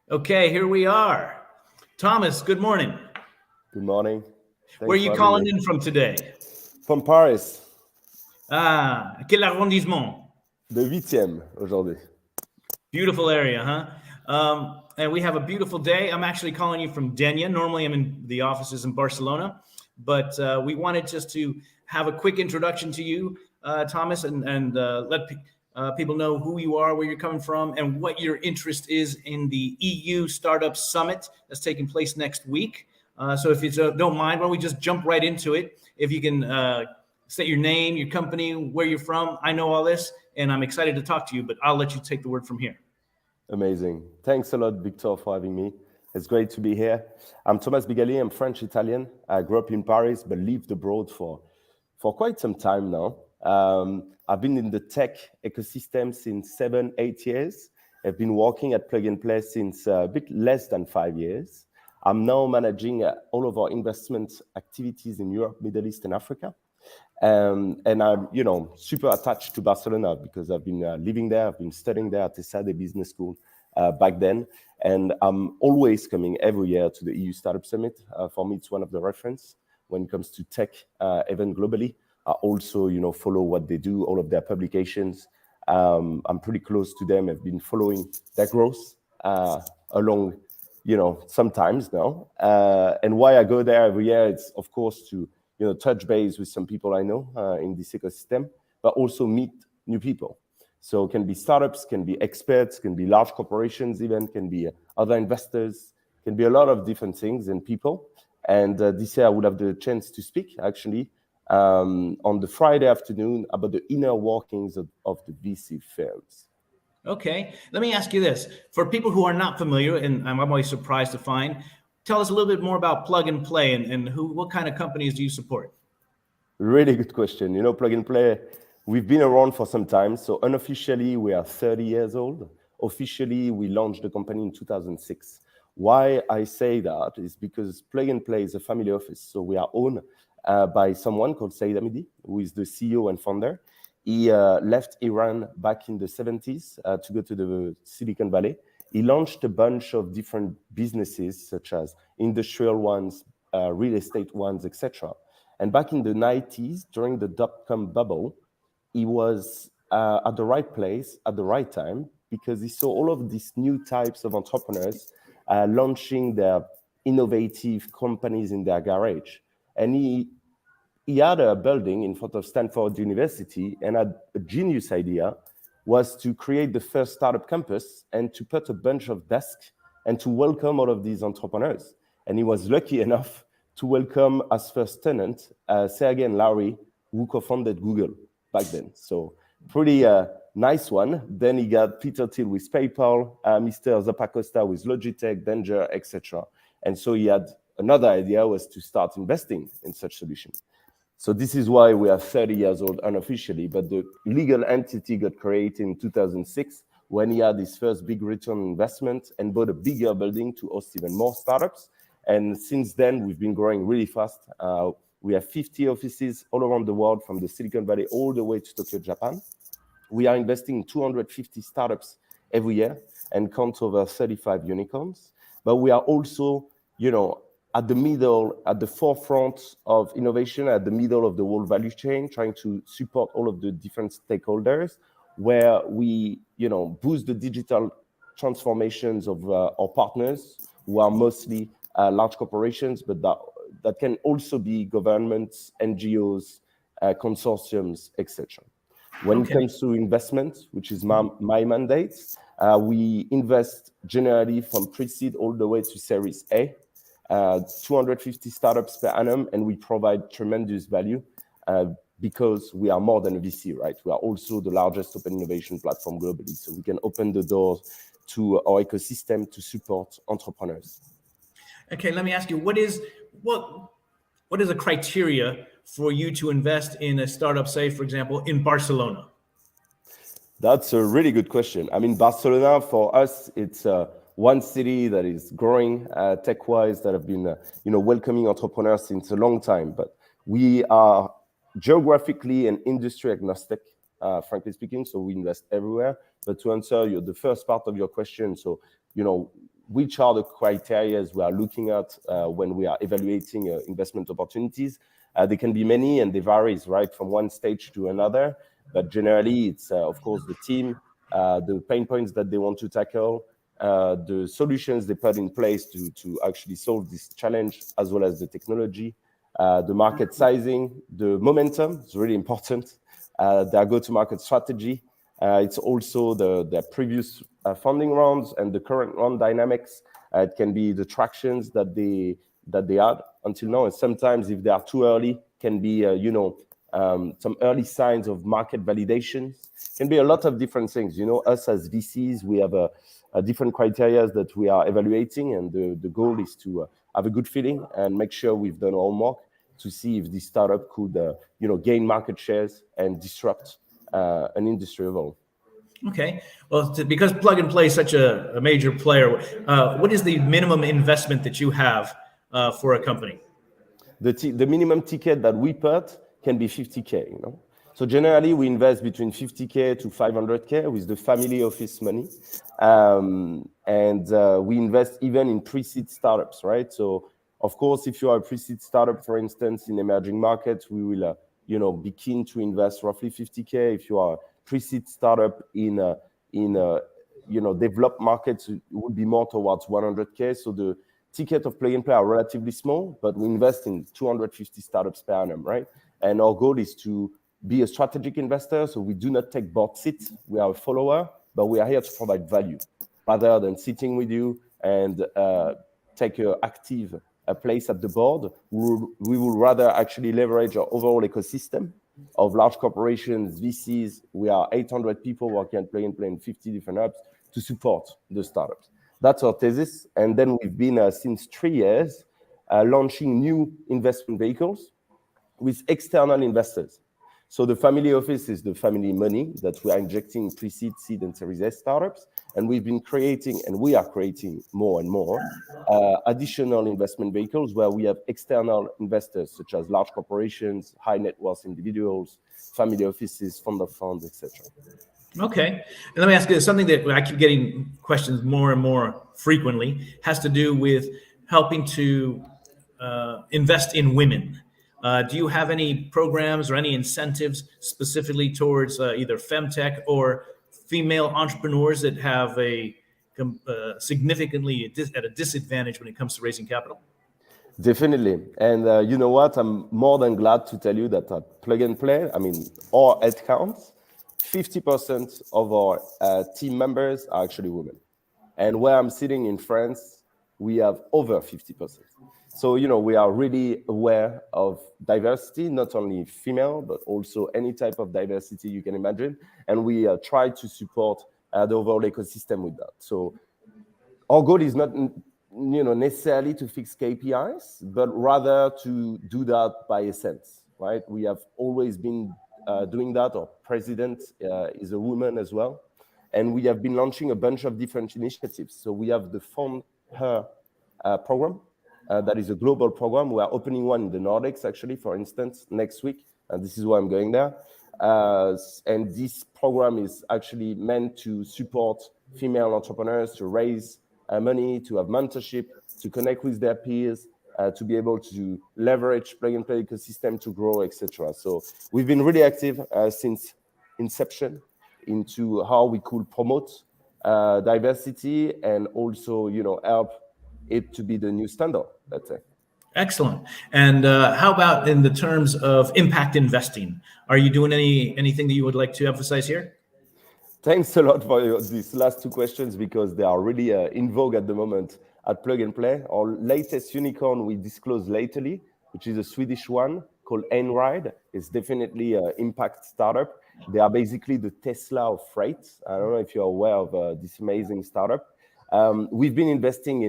Okay, here we are. Thomas, good morning. Good morning. Where are Thanks you for having calling me. in from today? From Paris, Ah, quel arrondissement? the 8e aujourd'hui. Beautiful area, huh? And we have a beautiful day. I'm actually calling you from Denia. Normally, I'm in the offices in Barcelona, but we wanted just to have a quick introduction to you, Thomas, and let people know who you are, where you're coming from, and what your interest is in the EU Startup Summit that's taking place next week. So, if you don't mind, why don't we just jump right into it? If you can state your name, your company, where you're from. I know all this, and I'm excited to talk to you, but I'll let you take the word from here. Amazing. Thanks a lot, Victor, for having me. It's great to be here. I'm Thomas Bigagli. I'm French-Italian. I grew up in Paris, but lived abroad for quite some time now. I've been in the tech ecosystem since 7, 8 years. I've been working at Plug and Play since a bit less than 5 years. I'm now managing all of our investment activities in Europe, Middle East, and Africa. And I'm, super attached to Barcelona because I've been living there. I've been studying there at ESADE Business School back then. And I'm always coming every year to the EU Startup Summit. For me, it's one of the reference when it comes to tech event globally. I also, follow what they do, all of their publications. I'm pretty close to them. I've been following their growth along, sometimes now. And why I go there every year, it's of course to touch base with some people I know in this ecosystem, but also meet new people. So it can be startups, can be experts, can be large corporations even, can be other investors, can be a lot of different things and people. And this year I would have the chance to speak actually on the Friday afternoon about the inner workings of the VC firms. Okay, let me ask you this. For people who are not familiar, and I'm always surprised to find, tell us a little bit more about Plug and Play and what kind of companies do you support? Really good question. Plug and Play, we've been around for some time. So unofficially, we are 30 years old. Officially, we launched the company in 2006. Why I say that is because Plug and Play is a family office. So we are owned by someone called Saeed Hamidi, who is the CEO and founder. He left Iran back in the 70s to go to the Silicon Valley. He launched a bunch of different businesses, such as industrial ones, real estate ones, etc. And back in the 90s, during the dot-com bubble, he was at the right place at the right time because he saw all of these new types of entrepreneurs launching their innovative companies in their garage. And he had a building in front of Stanford University and had a genius idea was to create the first startup campus and to put a bunch of desks and to welcome all of these entrepreneurs. And he was lucky enough to welcome as first tenant Sergey and Larry, who co-founded Google back then. So pretty nice one. Then he got Peter Thiel with PayPal, Mr. Zappacosta with Logitech, Danger, etc. And so he had another idea was to start investing in such solutions. So this is why we are 30 years old unofficially, but the legal entity got created in 2006 when he had his first big return investment and bought a bigger building to host even more startups. And since then, we've been growing really fast. We have 50 offices all around the world, from the Silicon Valley all the way to Tokyo, Japan. We are investing in 250 startups every year and count over 35 unicorns. But we are also, at the middle, at the forefront of innovation, at the middle of the whole value chain, trying to support all of the different stakeholders, where we, boost the digital transformations of our partners, who are mostly large corporations, but that can also be governments, NGOs, consortiums, etc. When it comes to investment, which is my mandate, we invest generally from pre-seed all the way to Series A, 250 startups per annum, and we provide tremendous value because we are more than a VC, right? We are also the largest open innovation platform globally, so we can open the doors to our ecosystem to support entrepreneurs. Okay, let me ask you, what is a criteria for you to invest in a startup, say, for example, in Barcelona? That's a really good question. I mean, Barcelona, for us, it's one city that is growing tech-wise, that have been welcoming entrepreneurs since a long time. But we are geographically and industry agnostic, frankly speaking, so we invest everywhere. But to answer the first part of your question, so which are the criteria we are looking at when we are evaluating investment opportunities. There can be many, and they varies, right, from one stage to another. But generally, it's, of course, the team, the pain points that they want to tackle, the solutions they put in place to actually solve this challenge, as well as the technology, the market sizing, the momentum is really important, their go-to-market strategy. It's also the previous funding rounds and the current round dynamics. It can be the tractions that they had until now, and sometimes if they are too early, can be some early signs of market validation. Can be a lot of different things. Us as VCs, we have a different criteria that we are evaluating, and the goal is to have a good feeling and make sure we've done our homework to see if this startup could gain market shares and disrupt an industry overall. Okay. Well, because Plug and Play is such a major player, what is the minimum investment that you have for a company? The minimum ticket that we put can be 50K, So generally, we invest between 50K to 500K with the family office money. And we invest even in pre-seed startups, right? So, of course, if you are a pre-seed startup, for instance, in emerging markets, we will be keen to invest roughly 50K. If you are a pre-seed startup in developed markets, it would be more towards 100K. So the ticket of Plug and Play are relatively small, but we invest in 250 startups per annum, right? And our goal is to be a strategic investor, so we do not take board seats. We are a follower, but we are here to provide value rather than sitting with you and take an active place at the board. We will rather actually leverage our overall ecosystem of large corporations, VCs. We are 800 people working at Plug and Play in 50 different hubs to support the startups. That's our thesis. And then we've been, since 3 years, launching new investment vehicles with external investors. So the family office is the family money that we are injecting pre-seed, seed, and Series S startups. And we are creating more and more additional investment vehicles where we have external investors, such as large corporations, high net worth individuals, family offices, fund of funds, etc. Okay. And let me ask you something that I keep getting questions more and more frequently, has to do with helping to invest in women. Do you have any programs or any incentives specifically towards either femtech or female entrepreneurs that have significantly at a disadvantage when it comes to raising capital? Definitely. And you know what? I'm more than glad to tell you that at Plug and Play, our headcount, 50% of our team members are actually women. And where I'm sitting in France, we have over 50%. So, we are really aware of diversity, not only female, but also any type of diversity you can imagine. And we try to support the overall ecosystem with that. So our goal is not necessarily to fix KPIs, but rather to do that by essence, right? We have always been doing that. Our president is a woman as well. And we have been launching a bunch of different initiatives. So we have the Fund Her program. That is a global program. We are opening one in the Nordics, actually, for instance, next week. And this is why I'm going there. And this program is actually meant to support female entrepreneurs to raise money, to have mentorship, to connect with their peers, to be able to leverage Plug and Play ecosystem to grow, etc. So we've been really active since inception into how we could promote diversity and also, help it to be the new standard, let's say. Excellent. And how about in the terms of impact investing? Are you doing anything that you would like to emphasize here? Thanks a lot for these last two questions because they are really in vogue at the moment at Plug and Play. Our latest unicorn we disclosed lately, which is a Swedish one called Einride, is definitely an impact startup. They are basically the Tesla of freight. I don't know if you're aware of this amazing startup. We've been investing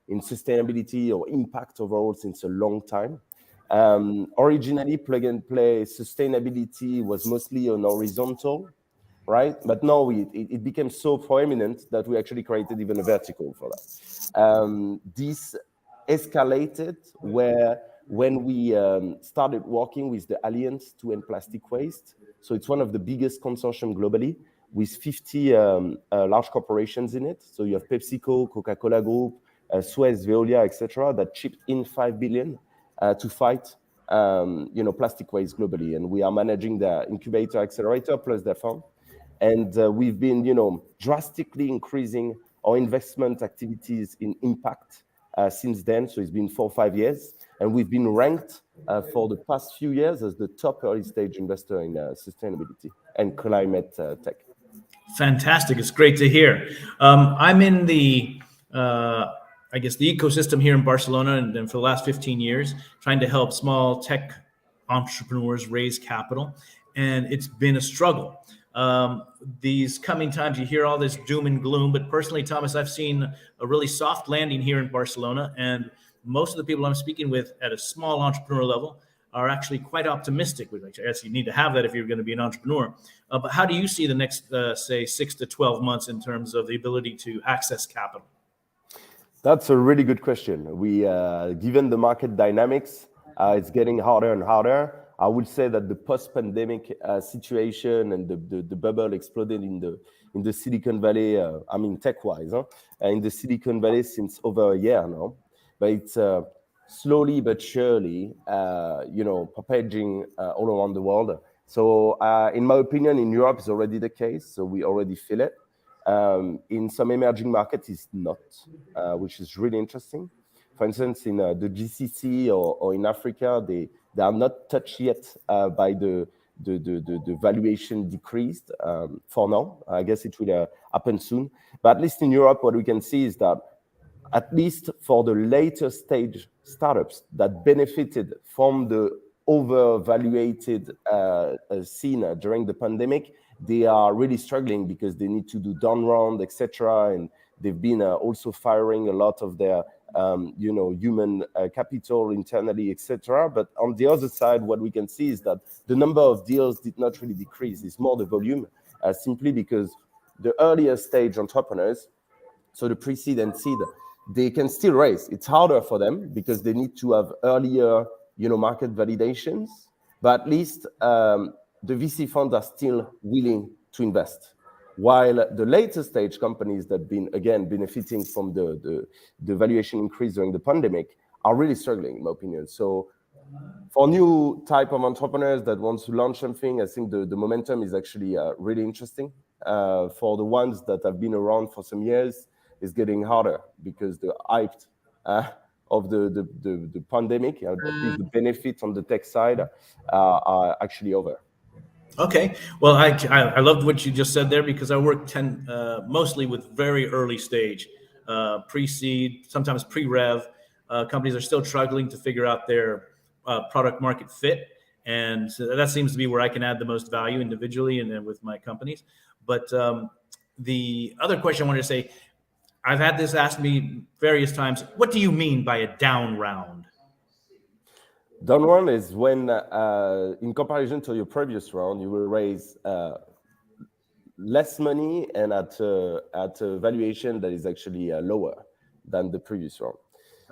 in sustainability or impact overall since a long time. Originally, Plug and Play sustainability was mostly on horizontal, right? But now it became so prominent that we actually created even a vertical for that. This escalated when we started working with the Alliance to End Plastic Waste. So it's one of the biggest consortium globally, with 50 large corporations in it. So you have PepsiCo, Coca-Cola Group, Suez, Veolia, etc., that chipped in 5 billion to fight plastic waste globally. And we are managing the incubator accelerator plus their fund. And we've been, drastically increasing our investment activities in impact since then. So it's been 4 or 5 years. And we've been ranked for the past few years as the top early stage investor in sustainability and climate tech. Fantastic. It's great to hear. I'm in the, I guess, the ecosystem here in Barcelona, and for the last 15 years, trying to help small tech entrepreneurs raise capital. And it's been a struggle. These coming times, you hear all this doom and gloom, but personally, Thomas, I've seen a really soft landing here in Barcelona. And most of the people I'm speaking with at a small entrepreneur level are actually quite optimistic. I guess you need to have that if you're going to be an entrepreneur. But how do you see the next, say, 6 to 12 months in terms of the ability to access capital? That's a really good question. We, given the market dynamics, it's getting harder and harder. I would say that the post-pandemic situation and the bubble exploded in the Silicon Valley. I mean, tech-wise, in the Silicon Valley since over a year now. But it's slowly but surely, propagating all around the world. So, in my opinion, in Europe is already the case. So we already feel it. In some emerging markets, it's not, which is really interesting. For instance, in the GCC or in Africa, they are not touched yet by the valuation decreased for now. I guess it will happen soon. But at least in Europe, what we can see is that at least for the later stage startups that benefited from the overvaluated scene during the pandemic, they are really struggling because they need to do down round, etc. And they've been also firing a lot of their human capital internally, etc. But on the other side, what we can see is that the number of deals did not really decrease. It's more the volume, simply because the earlier stage entrepreneurs, so the pre-seed and seed, they can still raise. It's harder for them because they need to have earlier, market validations. But at least the VC funds are still willing to invest. While the later stage companies that have been, again, benefiting from the valuation increase during the pandemic are really struggling, in my opinion. So for new type of entrepreneurs that want to launch something, I think the momentum is actually really interesting. For the ones that have been around for some years, it's getting harder because the hype of the pandemic, at least the benefits on the tech side, are actually over. Okay. Well, I loved what you just said there because I work mostly with very early stage, pre-seed, sometimes pre-rev. Companies are still struggling to figure out their product market fit. And so that seems to be where I can add the most value individually and then with my companies. But the other question I wanted to say, I've had this asked me various times. What do you mean by a down round? Down round is when, in comparison to your previous round, you will raise less money and at a valuation that is actually lower than the previous round.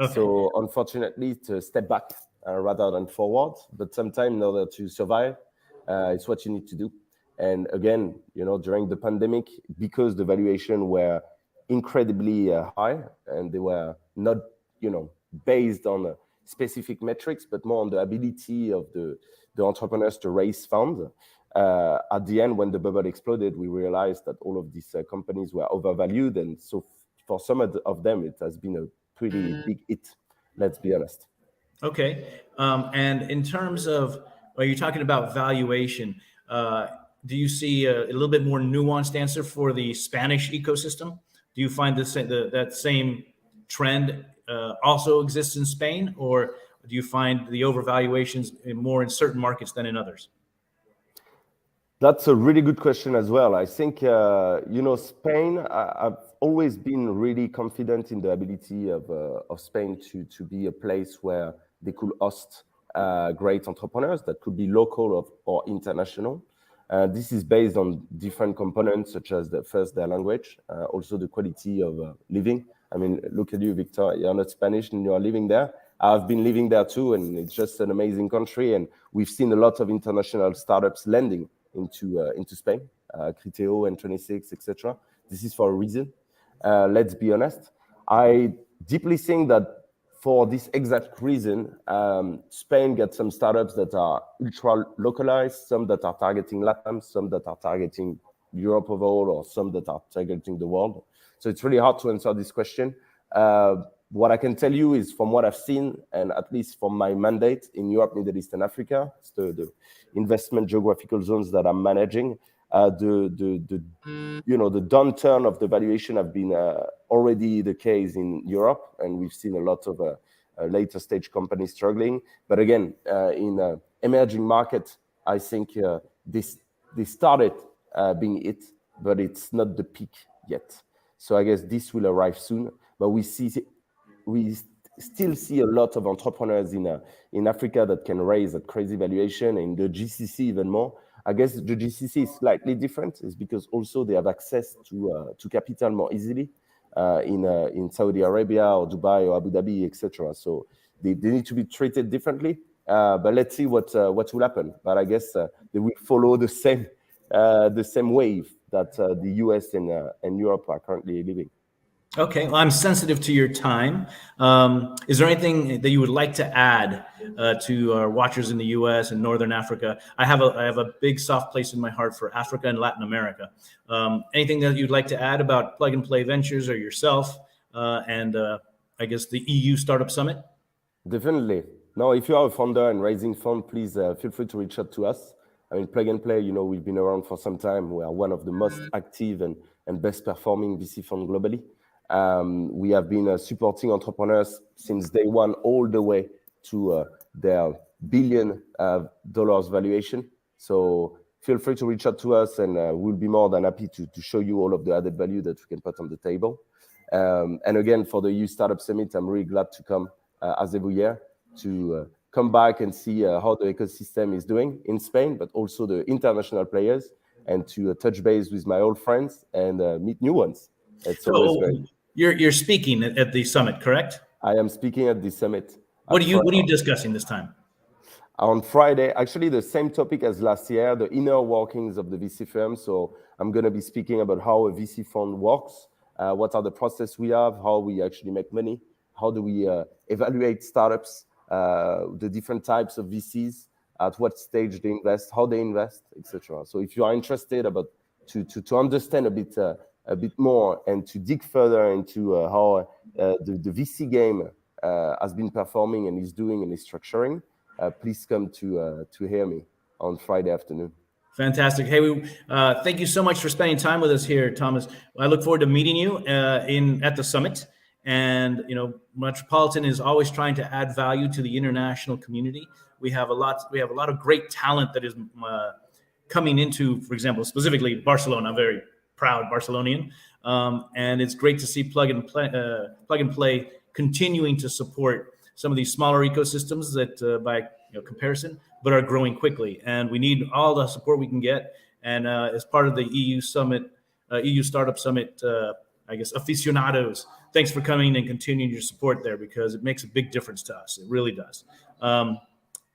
Okay. So unfortunately, it's a step back rather than forward. But sometimes in order to survive, it's what you need to do. And again, during the pandemic, because the valuation were incredibly high and they were not, based on specific metrics, but more on the ability of the entrepreneurs to raise funds. At the end, when the bubble exploded, we realized that all of these companies were overvalued. And so for some of them, it has been a pretty big hit, let's be honest. Okay. And in terms of, are you talking about valuation? Do you see a little bit more nuanced answer for the Spanish ecosystem? Do you find that same trend also exists in Spain, or do you find the overvaluations more in certain markets than in others? That's a really good question as well. I think, Spain, I've always been really confident in the ability of Spain to be a place where they could host great entrepreneurs that could be local or international. This is based on different components, such as their language, also the quality of living. I mean, look at you, Victor. You're not Spanish and you are living there. I've been living there too, and it's just an amazing country. And we've seen a lot of international startups landing into Spain Criteo and 26, etc. This is for a reason. Let's be honest. I deeply think that for this exact reason, Spain gets some startups that are ultra localized, some that are targeting LATAM, some that are targeting Europe overall, or some that are targeting the world. So it's really hard to answer this question. What I can tell you is from what I've seen, and at least from my mandate in Europe, Middle East, and Africa, it's the investment geographical zones that I'm managing, the downturn of the valuation have been already the case in Europe, and we've seen a lot of later stage companies struggling. But again, in emerging markets, I think they started being hit, but it's not the peak yet. So I guess this will arrive soon. But we still see a lot of entrepreneurs in Africa that can raise at crazy valuation, and the GCC even more. I guess the GCC is slightly different. It's because also they have access to capital more easily in Saudi Arabia or Dubai or Abu Dhabi, etc. So they need to be treated differently. But let's see what will happen. But I guess they will follow the same wave that the US and Europe are currently living. Okay, well, I'm sensitive to your time. Is there anything that you would like to add to our watchers in the U.S. and Northern Africa? I have a big soft place in my heart for Africa and Latin America. Anything that you'd like to add about Plug and Play Ventures or yourself and I guess the EU Startup Summit? Definitely. Now, if you are a founder and raising fund, please feel free to reach out to us. I mean, Plug and Play, we've been around for some time. We are one of the most active and best performing VC fund globally. We have been supporting entrepreneurs since day one all the way to their $1 billion valuation. So feel free to reach out to us, and we'll be more than happy to show you all of the added value that we can put on the table. And again, for the EU Startup Summit, I'm really glad to come as every year to come back and see how the ecosystem is doing in Spain, but also the international players, and to touch base with my old friends and meet new ones. It's always great. You're speaking at the summit, correct? I am speaking at the summit. What are you discussing this time? On Friday, actually the same topic as last year, the inner workings of the VC firm. So I'm going to be speaking about how a VC fund works, what are the process we have, how we actually make money, how do we evaluate startups, the different types of VCs, at what stage they invest, how they invest, etc. So if you are interested to understand a bit more and to dig further into how the VC game has been performing and is doing and is structuring, please come to hear me on Friday afternoon. Fantastic. Hey, thank you so much for spending time with us here, Thomas. I look forward to meeting you at the summit. And Metropolitan is always trying to add value to the international community. We have a lot of great talent that is coming into, for example, specifically Barcelona. I'm very proud Barcelonian, and it's great to see Plug and Play continuing to support some of these smaller ecosystems that, by comparison, but are growing quickly. And we need all the support we can get. And as part of the EU Summit, EU Startup Summit, I guess aficionados, thanks for coming and continuing your support there, because it makes a big difference to us. It really does.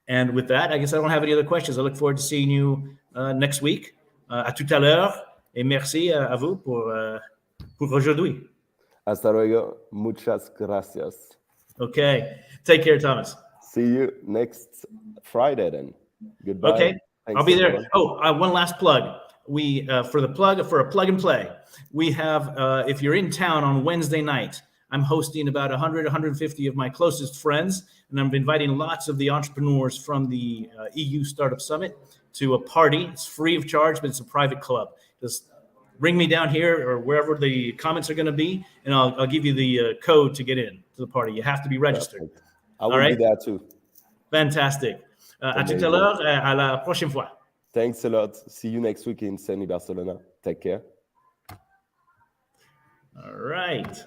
And with that, I guess I don't have any other questions. I look forward to seeing you next week. À tout à l'heure. Et merci à vous pour aujourd'hui. Hasta luego. Muchas gracias. Okay. Take care, Thomas. See you next Friday then. Goodbye. Okay. Thanks, I'll be there. everyone. Oh, one last plug. We for a Plug and Play, we have if you're in town on Wednesday night, I'm hosting about 150 of my closest friends, and I'm inviting lots of the entrepreneurs from the EU Startup Summit to a party. It's free of charge, but it's a private club. Just ring me down here or wherever the comments are going to be, and I'll give you the code to get in to the party. You have to be registered. Perfect. I will be there too. Fantastic. À tout à l'heure, à la prochaine fois. Thanks a lot. See you next week in sunny Barcelona. Take care. All right.